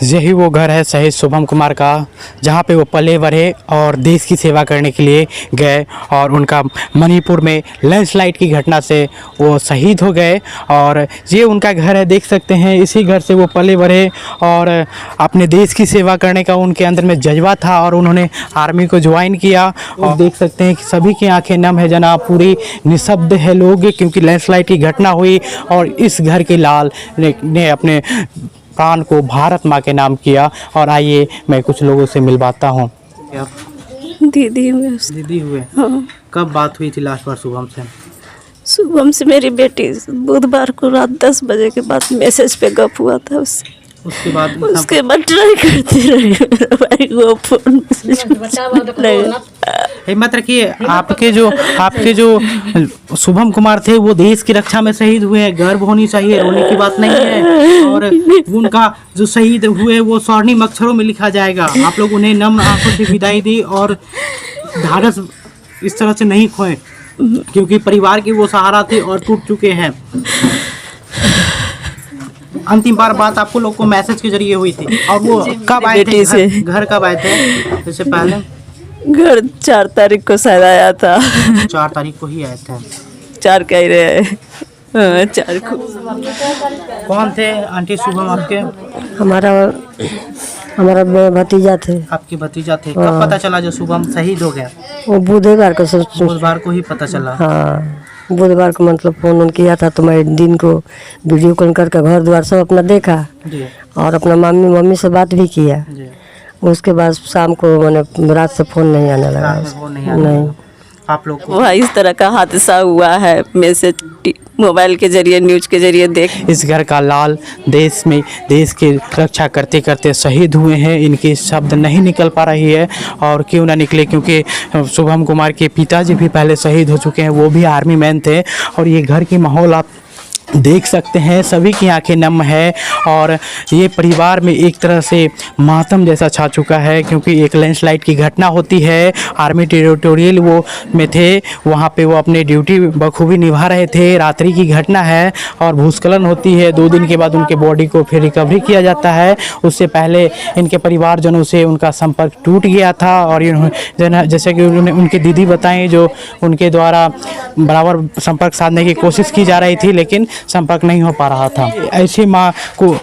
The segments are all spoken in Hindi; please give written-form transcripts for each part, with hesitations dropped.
यही वो घर है शहीद शुभम कुमार का, जहाँ पे वो पले बढ़े और देश की सेवा करने के लिए गए और उनका मणिपुर में लैंडस्लाइड की घटना से वो शहीद हो गए। और ये उनका घर है, देख सकते हैं। इसी घर से वो पले बढ़े और अपने देश की सेवा करने का उनके अंदर में जज्बा था और उन्होंने आर्मी को ज्वाइन किया। और देख सकते हैं कि सभी की आंखें नम है जनाब, पूरी निशब्द है लोग, क्योंकि लैंडस्लाइड की घटना हुई और इस घर के लाल ने अपने प्राण को भारत माँ के नाम किया। और आइए मैं कुछ लोगों से मिलवाता हूँ। दीदी हुए दीदी हुए, हाँ। कब बात हुई थी लास्ट बार शुभम से? शुभम से मेरी बेटी बुधवार को रात 10 बजे के बाद मैसेज पे गप हुआ था उससे। उसके बाद ट्राई करते रहे मेरा भाई वो फोन हिम्मत रखिए। आपके जो शुभम कुमार थे वो देश की रक्षा में शहीद हुए हैं, गर्व होनी चाहिए, रोने की बात नहीं है। और उनका जो शहीद हुए वो स्वर्णिम अक्षरों में लिखा जाएगा। आप लोग उन्हें नम्र आंखों से विदाई दी और ढाढ़स इस तरह से नहीं खोए, क्योंकि परिवार की वो सहारा थे और टूट चुके हैं। अंतिम बार बात आपको लोग को मैसेज के जरिए हुई थी। और वो कब आए थे घर कब आए थे? इससे पहले घर 4 तारीख को शायद आया था। 4 तारीख को ही आए थे। 4 कह रहे हैं, 4 को। कौन थे आंटी शुभम आपके? हमारा भतीजा थे। आपके भतीजा थे। कब पता चला जो शुभम शहीद हो गया? वो बुधवार को ही पता चला। हाँ, बुधवार को मतलब फोन किया था तो मैं दिन को वीडियो कॉल करके घर द्वार सब अपना देखा जी। और अपना मम्मी से बात भी किया जी। उसके बाद शाम को मैंने रात से फोन नहीं आने लगा। नहीं, आप लोग को वहाँ इस तरह का हादसा हुआ है, मैसेज मोबाइल के जरिए न्यूज के जरिए देख। इस घर का लाल देश की रक्षा करते करते शहीद हुए हैं। इनके शब्द नहीं निकल पा रही है और क्यों ना निकले, क्योंकि शुभम कुमार के पिताजी भी पहले शहीद हो चुके हैं, वो भी आर्मी मैन थे। और ये घर की माहौल आप देख सकते हैं, सभी की आंखें नम है और ये परिवार में एक तरह से मातम जैसा छा चुका है, क्योंकि एक लैंडस्लाइड की घटना होती है। आर्मी टेरिटोरियल वो में थे, वहाँ पे वो अपने ड्यूटी बखूबी निभा रहे थे। रात्रि की घटना है और भूस्खलन होती है। 2 दिन के बाद उनके बॉडी को फिर रिकवरी किया जाता है। उससे पहले इनके परिवारजनों से उनका संपर्क टूट गया था और जैसे कि उनके दीदी बताएं, जो उनके द्वारा बराबर संपर्क साधने की कोशिश की जा रही थी, लेकिन संपर्क नहीं हो पा रहा था। ऐसे माँ को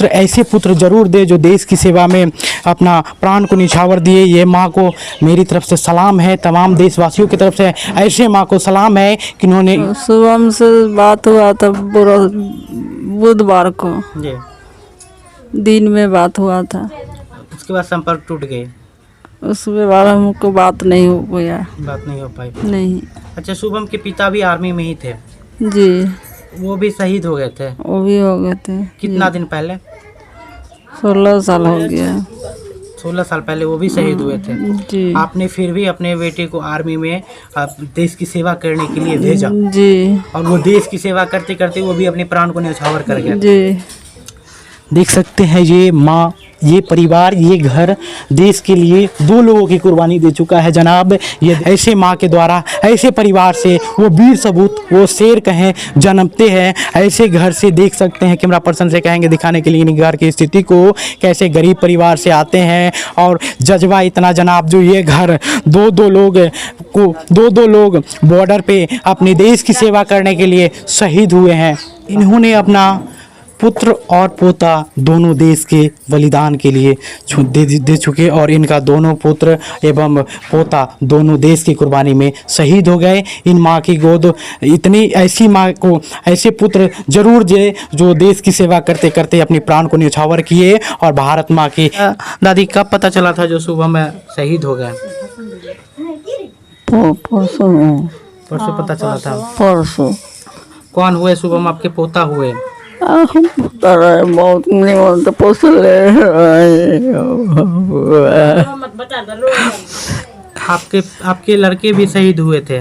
ऐसे पुत्र जरूर दे जो देश की सेवा में अपना प्राण को निछावर दिए। ये माँ को मेरी तरफ से सलाम है, तमाम देशवासियों की तरफ से ऐसे माँ को सलाम है कि उन्होंने। शुभम से बात हुआ था बुधवार को जी। दिन में बात हुआ था, उसके बाद संपर्क टूट गए। उसके बाद हमको बात नहीं हो गया, बात नहीं हो पाई। नहीं। अच्छा, शुभम के पिता भी आर्मी में ही थे? जी, वो भी शहीद हो गए थे? वो भी हो गए थे। कितना दिन पहले? 16 साल हो गया। 16 साल पहले वो भी शहीद हुए थे। जी। आपने फिर भी अपने बेटे को आर्मी में देश की सेवा करने के लिए भेजा। जी। और वो देश की सेवा करते करते वो भी अपने प्राण को न्यौछावर कर गया। जी। देख सकते हैं ये माँ, ये परिवार, ये घर देश के लिए 2 लोगों की कुर्बानी दे चुका है जनाब। ये ऐसे माँ के द्वारा, ऐसे परिवार से वो वीर सबूत, वो शेर कहें, जन्मते हैं। ऐसे घर से देख सकते हैं, कैमरा पर्सन से कहेंगे दिखाने के लिए इन घर की स्थिति को, कैसे गरीब परिवार से आते हैं। और जज्बा इतना जनाब, जो ये घर 2 लोग बॉर्डर पे अपने देश की सेवा करने के लिए शहीद हुए हैं। इन्होंने अपना पुत्र और पोता दोनों देश के बलिदान के लिए दे चुके और इनका दोनों पुत्र एवं पोता दोनों देश की कुर्बानी में शहीद हो गए। इन माँ की गोद इतनी, ऐसी माँ को ऐसे पुत्र जरूर दे जो देश की सेवा करते करते अपने प्राण को न्यौछावर किए। और भारत माँ की। दादी, कब पता चला था जो सुबह में शहीद हो गए? परसों पता चला था। परसों। कौन हुए शुभम? आपके पोता हुए? बहुत आपके लड़के भी शहीद हुए थे?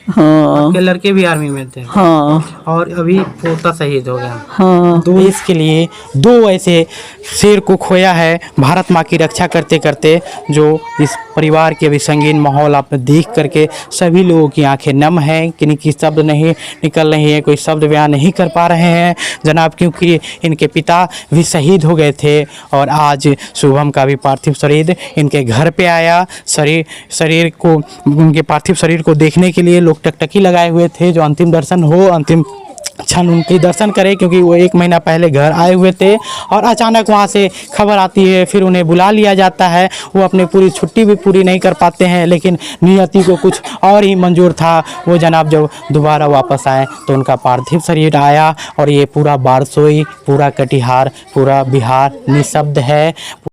हाँ आपके लड़के भी आर्मी में थे हाँ और अभी पोता शहीद हो गया। हाँ देश के लिए दो ऐसे शेर को खोया है भारत माँ की रक्षा करते करते, जो इस परिवार के अभी संगीन माहौल आप देख करके सभी लोगों की आंखें नम हैं, किन्हीं शब्द नहीं निकल रही है, कोई शब्द बयान नहीं कर पा रहे हैं जनाब, क्योंकि इनके पिता भी शहीद हो गए थे। और आज शुभम का भी पार्थिव शरीर इनके घर पे आया। शरीर को, उनके पार्थिव शरीर को देखने के लिए लोग टकटकी लगाए हुए थे, जो अंतिम दर्शन हो, अंतिम क्षण उनके दर्शन करें, क्योंकि वो 1 महीना पहले घर आए हुए थे और अचानक वहाँ से खबर आती है, फिर उन्हें बुला लिया जाता है। वो अपनी पूरी छुट्टी भी पूरी नहीं कर पाते हैं, लेकिन नियति को कुछ और ही मंजूर था। वो जनाब जब दोबारा वापस आए तो उनका पार्थिव शरीर आया और ये पूरा बारसोई, पूरा कटिहार, पूरा बिहार निःशब्द है।